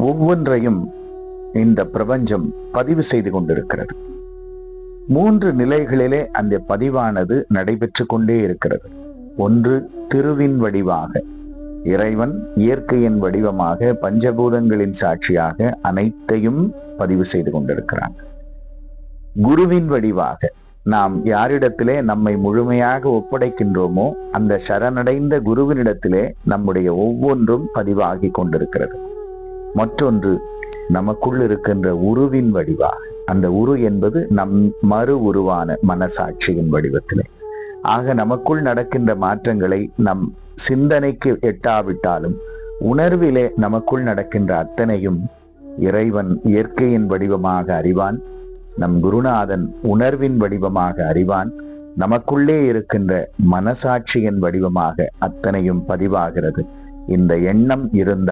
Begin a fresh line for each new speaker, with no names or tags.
ஒவ்வொன்றையும் இந்த பிரபஞ்சம் பதிவு செய்து கொண்டிருக்கிறது. 3 நிலைகளிலே அந்த பதிவானது நடைபெற்று கொண்டே இருக்கிறது. ஒன்று, திருவின் வடிவாக இறைவன் இயற்கையின் வடிவமாக பஞ்சபூதங்களின் சாட்சியாக அனைத்தையும் பதிவு செய்து கொண்டிருக்கிறான். குருவின் வடிவாக நாம் யாரிடத்திலே நம்மை முழுமையாக ஒப்படைக்கின்றோமோ அந்த சரணடைந்த குருவினிடத்திலே நம்முடைய ஒவ்வொன்றும் பதிவாகி கொண்டிருக்கிறது. மற்றொன்று, நமக்குள் இருக்கின்ற உருவின் வடிவாக, அந்த உரு என்பது நம் மறு உருவான மனசாட்சியின் வடிவத்திலே. ஆக நமக்குள் நடக்கின்ற மாற்றங்களை நம் சிந்தனைக்கு எட்டாவிட்டாலும் உணர்விலே நமக்குள் நடக்கின்ற அத்தனையும் இறைவன் இயற்கையின் வடிவமாக அறிவான். நம் குருநாதன் உணர்வின் வடிவமாக அறிவான். நமக்குள்ளே இருக்கின்ற மனசாட்சியின் வடிவமாக அத்தனையும் பதிவாகிறது. இந்த எண்ணம் இருந்தால்